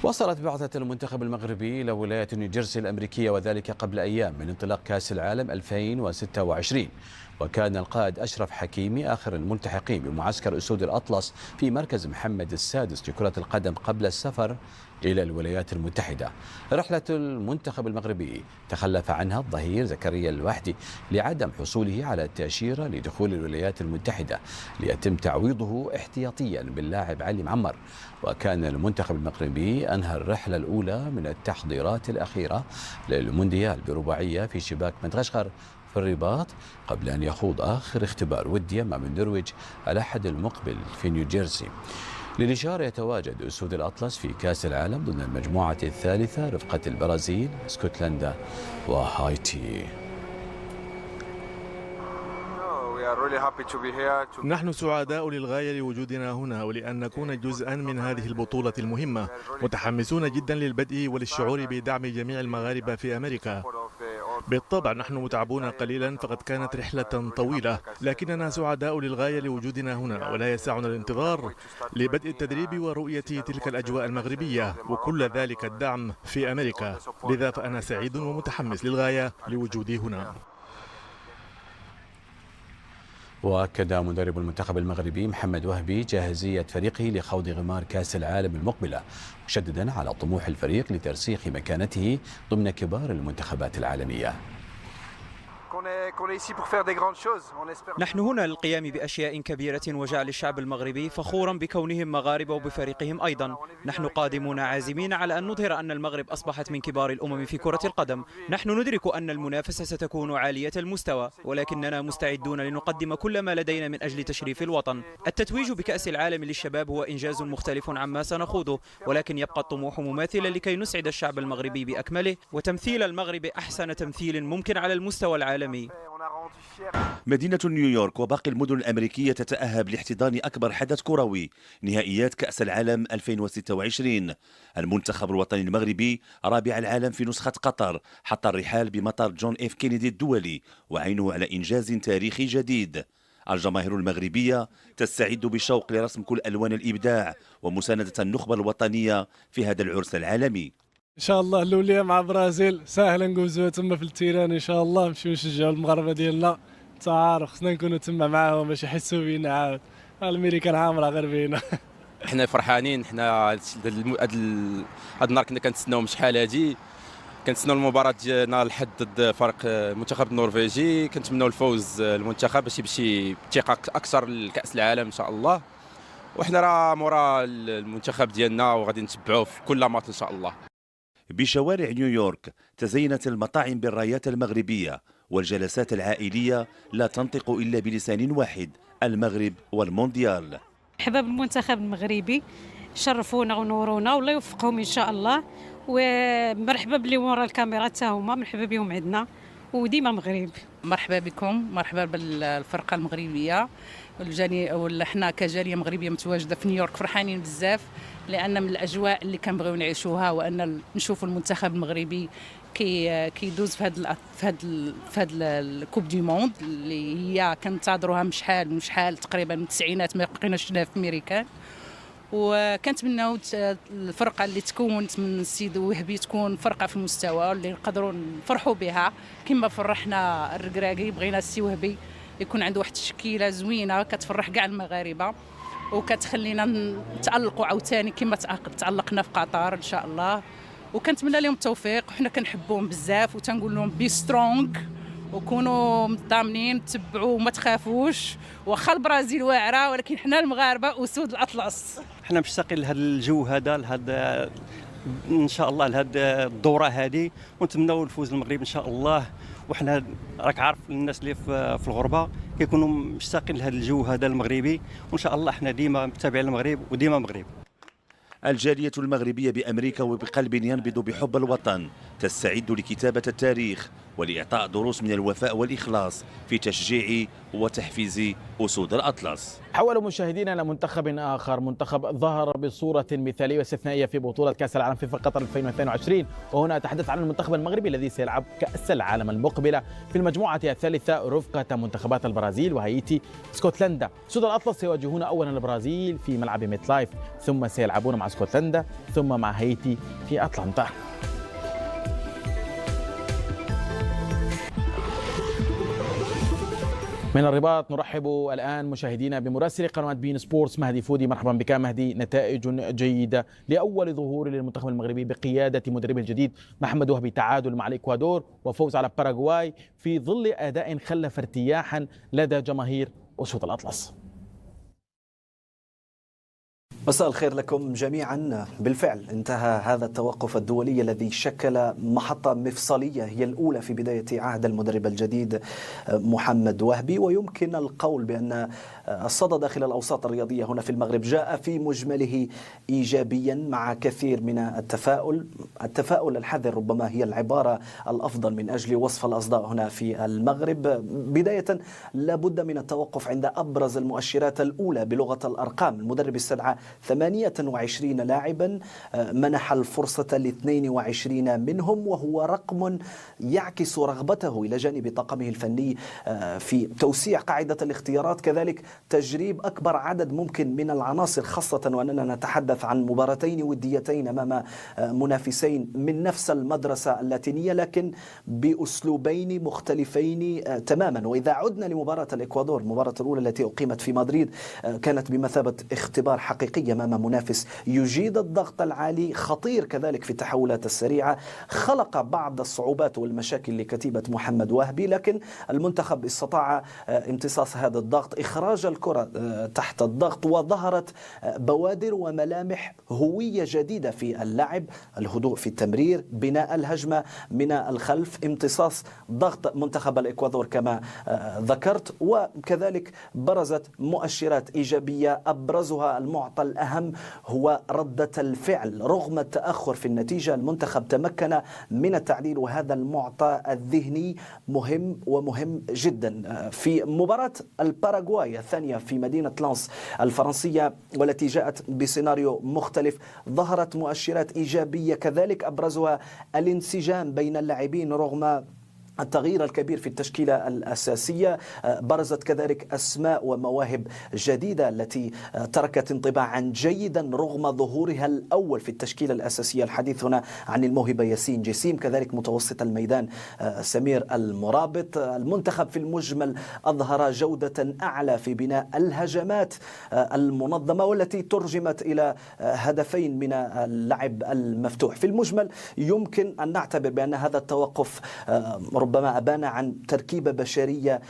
وصلت بعثة المنتخب المغربي إلى ولاية نيوجيرسي الأمريكية وذلك قبل أيام من انطلاق كأس العالم 2026. وكان القائد أشرف حكيمي آخر الملتحقين بمعسكر أسود الأطلس في مركز محمد السادس لكرة القدم قبل السفر إلى الولايات المتحدة. رحلة المنتخب المغربي تخلف عنها الظهير زكريا الوحدي لعدم حصوله على التأشيرة لدخول الولايات المتحدة ليتم تعويضه احتياطيا باللاعب علي معمر. وكان المنتخب المغربي أنهى الرحلة الأولى من التحضيرات الأخيرة للمونديال برباعية في شباك مدغشقر في الرباط قبل أن يخوض آخر اختبار ودي أمام النرويج الأحد المقبل في نيوجيرسي. للإشارة يتواجد أسود الأطلس في كأس العالم ضمن المجموعة الثالثة رفقة البرازيل، اسكتلندا وهايتي. نحن سعداء للغاية لوجودنا هنا ولأن نكون جزءا من هذه البطولة المهمة، متحمسون جدا للبدء وللشعور بدعم جميع المغاربة في أمريكا. بالطبع نحن متعبون قليلا فقد كانت رحلة طويلة، لكننا سعداء للغاية لوجودنا هنا ولا يسعنا الانتظار لبدء التدريب ورؤية تلك الأجواء المغربية وكل ذلك الدعم في أمريكا. لذا فأنا سعيد ومتحمس للغاية لوجودي هنا. وأكد مدرب المنتخب المغربي محمد وهبي جاهزية فريقه لخوض غمار كأس العالم المقبلة، مشددا على طموح الفريق لترسيخ مكانته ضمن كبار المنتخبات العالمية. نحن هنا للقيام بأشياء كبيرة وجعل الشعب المغربي فخورا بكونهم مغاربة وبفريقهم أيضا. نحن قادمون عازمين على أن نظهر أن المغرب أصبحت من كبار الأمم في كرة القدم. نحن ندرك أن المنافسة ستكون عالية المستوى، ولكننا مستعدون لنقدم كل ما لدينا من أجل تشريف الوطن. التتويج بكأس العالم للشباب هو إنجاز مختلف عما سنخوضه، ولكن يبقى الطموح مماثلا لكي نسعد الشعب المغربي بأكمله وتمثيل المغرب أحسن تمثيل ممكن على المستوى العالمي. مدينة نيويورك وباقي المدن الأمريكية تتأهب لاحتضان أكبر حدث كروي، نهائيات كأس العالم 2026. المنتخب الوطني المغربي رابع العالم في نسخة قطر حط الرحال بمطار جون اف كينيدي الدولي وعينه على إنجاز تاريخي جديد. الجماهير المغربية تستعد بشوق لرسم كل ألوان الإبداع ومساندة النخبة الوطنية في هذا العرس العالمي. ان شاء الله الاوليه مع برازيل ساهله نجوزوها تما في التيران، ان شاء الله نمشيو نشجعوا المغاربه ديالنا. تعارف خصنا نكونوا تما معاهم باش يحسوا بينا عاود. الامريكان عامره غير بينا. حنا فرحانين، حنا هاد النهار كنا كنتسناو شحال هادي، كنتسناو المباراه ديالنا لحد ضد فريق المنتخب النرويجي. كنتمناو الفوز المنتخب باش يمشي بثقه اكثر لكاس العالم ان شاء الله، وحنا راه مورا المنتخب ديالنا وغادي نتبعوه في كل ماتش ان شاء الله. بشوارع نيويورك تزينت المطاعم بالرايات المغربية والجلسات العائلية لا تنطق إلا بلسان واحد: المغرب والمونديال. مرحبا بالمنتخب المغربي، شرفونا ونورونا والله يوفقهم إن شاء الله، ومرحبا باللي ورا الكاميرا حتى هما مرحبا بهم عندنا وديما المغرب. مرحبا بكم، مرحبا بالفرقة المغربية حنا كجالية مغربية متواجدة في نيويورك فرحانين بزاف، لأن من الأجواء اللي كنبغيو نعيشوها وأن نشوفوا المنتخب المغربي كيدوز في هاد الكوب دي موند اللي هي كنتظروها من شحال تقريبا من التسعينات ما بقيناش شفناها في أمريكان. وكنتمناو الفرقه اللي تكونت من السيد وهبي تكون فرقه في المستوى اللي نقدروا نفرحوا بها كما فرحنا الركراكي. بغينا السي وهبي يكون عنده واحد التشكيله زوينه كتفرح كاع المغاربه وكتخلينا نتالقوا عاوتاني كما تالقنا في قطر ان شاء الله. وكنتمنى لهم التوفيق، وحنا كنحبوهم بزاف وتنقول لهم بي سترونغ وكونوا مطمنين، تبعوا وما تخافوش، واخا البرازيل واعره ولكن حنا المغاربه اسود الاطلس. حنا مشتاقين لهذا الجو هذا ان شاء الله لهذه الدوره هذه، ونتمنوا الفوز المغرب ان شاء الله. وحنا راك عارف الناس اللي في الغربه كيكونوا مشتاقين لهذا الجو هذا المغربي، وان شاء الله حنا ديما متابعين المغرب وديما مغرب. الجالية المغربية بأمريكا وبقلب ينبض بحب الوطن تستعد لكتابة التاريخ ولإعطاء دروس من الوفاء والإخلاص في تشجيع وتحفيز أسود الأطلس. حول مشاهدينا إلى منتخب آخر، منتخب ظهر بصورة مثالية واستثنائية في بطولة كأس العالم في قطر 2022، وهنا أتحدث عن المنتخب المغربي الذي سيلعب كأس العالم المقبلة في المجموعة الثالثة رفقة منتخبات البرازيل وهايتي اسكتلندا. أسود الأطلس سيواجهون أولا البرازيل في ملعب ميت لايف، ثم سيلعبون مع اسكتلندا ثم مع هايتي في أتلانتا. من الرباط نرحب الآن مشاهدينا بمراسل قنوات بين سبورتس مهدي فودي. مرحبا بك مهدي. نتائج جيدة لأول ظهور للمنتخب المغربي بقيادة مدربه الجديد محمد وهبي، تعادل مع الإكوادور وفوز على باراغواي في ظل أداء خلف ارتياحا لدى جماهير أسود الأطلس. مساء الخير لكم جميعا. بالفعل انتهى هذا التوقف الدولي الذي شكل محطة مفصلية هي الأولى في بداية عهد المدرب الجديد محمد وهبي، ويمكن القول بأن الصدى داخل الأوساط الرياضية هنا في المغرب جاء في مجمله إيجابيا مع كثير من التفاؤل الحذر ربما هي العبارة الأفضل من أجل وصف الأصداء هنا في المغرب. بداية لابد من التوقف عند أبرز المؤشرات الأولى بلغة الأرقام. المدرب استدعى 28 لاعبا، منح الفرصة ل22 منهم، وهو رقم يعكس رغبته إلى جانب طاقمه الفني في توسيع قاعدة الاختيارات، كذلك تجريب أكبر عدد ممكن من العناصر، خاصة وأننا نتحدث عن مباراتين وديتين أمام منافسين من نفس المدرسة اللاتينية لكن بأسلوبين مختلفين تماما. وإذا عدنا لمباراة الإكوادور، المباراة الأولى التي أقيمت في مدريد كانت بمثابة اختبار حقيقي أمام منافس يجيد الضغط العالي، خطير كذلك في التحولات السريعة، خلق بعض الصعوبات والمشاكل لكتيبة محمد وهبي، لكن المنتخب استطاع امتصاص هذا الضغط، إخراج الكرة تحت الضغط، وظهرت بوادر وملامح هوية جديدة في اللعب، الهدوء في التمرير، بناء الهجمة من الخلف، امتصاص ضغط منتخب الإكوادور كما ذكرت، وكذلك برزت مؤشرات إيجابية أبرزها المعطى الأهم هو ردة الفعل. رغم التأخر في النتيجة المنتخب تمكن من التعديل، وهذا المعطى الذهني مهم ومهم جدا. في مباراة الباراغواي الثانية في مدينة لانس الفرنسية والتي جاءت بسيناريو مختلف، ظهرت مؤشرات إيجابية كذلك أبرزها الانسجام بين اللاعبين رغم التغيير الكبير في التشكيلة الأساسية. برزت كذلك أسماء ومواهب جديدة التي تركت انطباعا جيدا رغم ظهورها الأول في التشكيلة الأساسية. الحديث هنا عن الموهبة ياسين جسيم، كذلك متوسط الميدان سمير المرابط. المنتخب في المجمل أظهر جودة أعلى في بناء الهجمات المنظمة والتي ترجمت إلى هدفين من اللعب المفتوح. في المجمل يمكن أن نعتبر بأن هذا التوقف ربما أبان عن تركيبة بشرية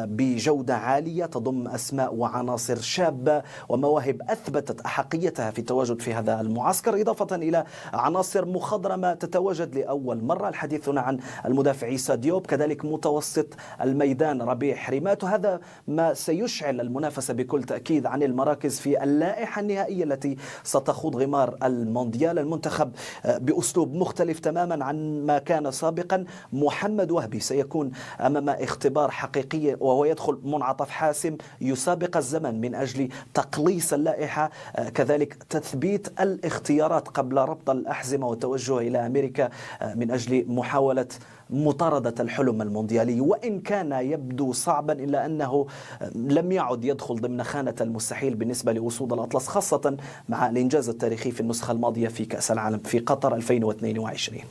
بجودة عالية تضم أسماء وعناصر شابة ومواهب أثبتت أحقيتها في التواجد في هذا المعسكر، إضافة إلى عناصر مخضرمة تتواجد لأول مرة. الحديث هنا عن المدافع عيسى ديوب، كذلك متوسط الميدان ربيع حريمات، وهذا ما سيشعل المنافسة بكل تأكيد عن المراكز في اللائحة النهائية التي ستخوض غمار المونديال. المنتخب بأسلوب مختلف تماما عن ما كان سابقا. محمد وهبي سيكون أمام اختبار حقيقي وهو يدخل منعطف حاسم يسابق الزمن من أجل تقليص اللائحة، كذلك تثبيت الاختيارات قبل ربط الأحزمة والتوجه إلى أمريكا من أجل محاولة مطاردة الحلم المونديالي. وإن كان يبدو صعبا إلا أنه لم يعد يدخل ضمن خانة المستحيل بالنسبة لأسود الأطلس، خاصة مع الإنجاز التاريخي في النسخة الماضية في كأس العالم في قطر 2022.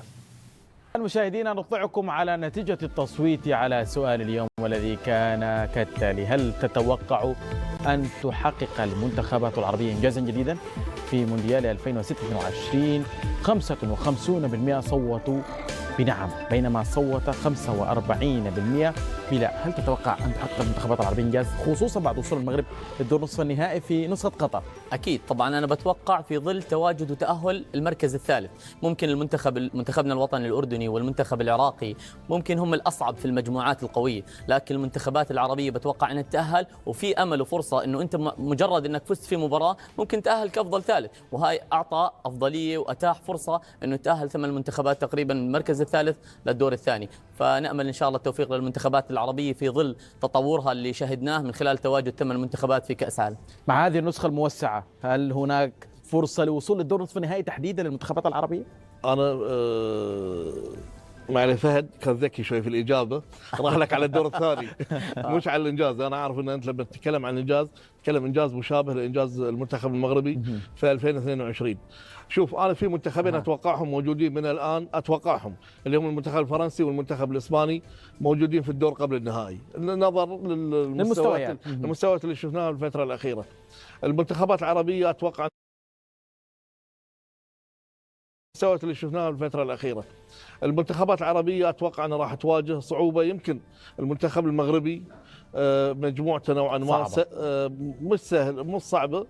المشاهدين نطلعكم على نتيجة التصويت على سؤال اليوم والذي كان كالتالي: هل تتوقع أن تحقق المنتخبات العربية إنجازا جديدا في مونديال 2026؟ 55% صوتوا بنعم بينما صوت 45% بلا. هل تتوقع أن تحقق المنتخبات العربية إنجاز خصوصا بعد وصول المغرب للدور نصف النهائي في نسخة قطر؟ أكيد طبعا أنا بتوقع في ظل تواجد وتأهل المركز الثالث. ممكن منتخبنا الوطني الأردني والمنتخب العراقي ممكن هم الأصعب في المجموعات القوية، لكن المنتخبات العربية بتوقع أن تتأهل، وفي أمل وفرصة أنه أنت مجرد أنك فزت في مباراة ممكن تأهل كأفضل ثالث، وهاي أعطى أفضلية وأتاح فرصة أنه تأهل 8 منتخبات تقريبا من المركز الثالث للدور الثاني. فنأمل إن شاء الله التوفيق للمنتخبات العربية في ظل تطورها اللي شهدناه من خلال تواجد 8 منتخبات في كأس العالم. مع هذه النسخة الموسعة هل هناك فرصة لوصول للدور نصف النهائي تحديدا للمنتخبات العربية؟ أنا معلي فهد كان ذكي شوي في الإجابة، راح لك على الدور الثاني مش على الإنجاز. أنا أعرف أن أنت لما تتكلم عن الإنجاز تتكلم إنجاز مشابه لإنجاز المنتخب المغربي في 2022. شوف أنا في منتخبين أتوقعهم موجودين من الآن، أتوقعهم اللي هم المنتخب الفرنسي والمنتخب الإسباني موجودين في الدور قبل النهائي، نظر للمستويات اللي شفناها الفترة الأخيرة. المنتخبات العربية أتوقع المنتخبات العربية أتوقع أنها راح تواجه صعوبة. يمكن المنتخب المغربي مجموعته نوعا ما مش سهل مش صعبة،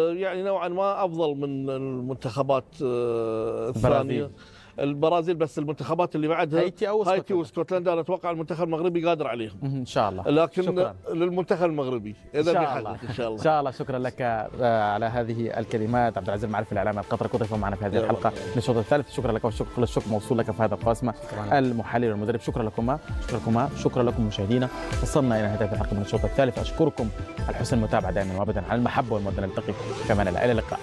يعني نوعا ما أفضل من المنتخبات الثانية البرازيل، بس المنتخبات اللي بعدها هايتي واسكتلندا انا اتوقع المنتخب المغربي قادر عليهم ان شاء الله. لكن شكرا. للمنتخب المغربي اذا بيحقق ان شاء الله. ان شاء الله. شكرا لك على هذه الكلمات عبد العزيز المعرفي الاعلامي القطري كنت معنا في هذه الحلقه من الشوط الثالث. شكرا لك وكل الشكر موصول لك في هذا القاسمه المحلل والمدرب. شكرا لكم مشاهدينا. وصلنا الى نهايه الحلقه من الشوط الثالث. اشكركم على حسن المتابعه دائما وابدا على المحبه والموده. نلتقي كمان الى اللقاء.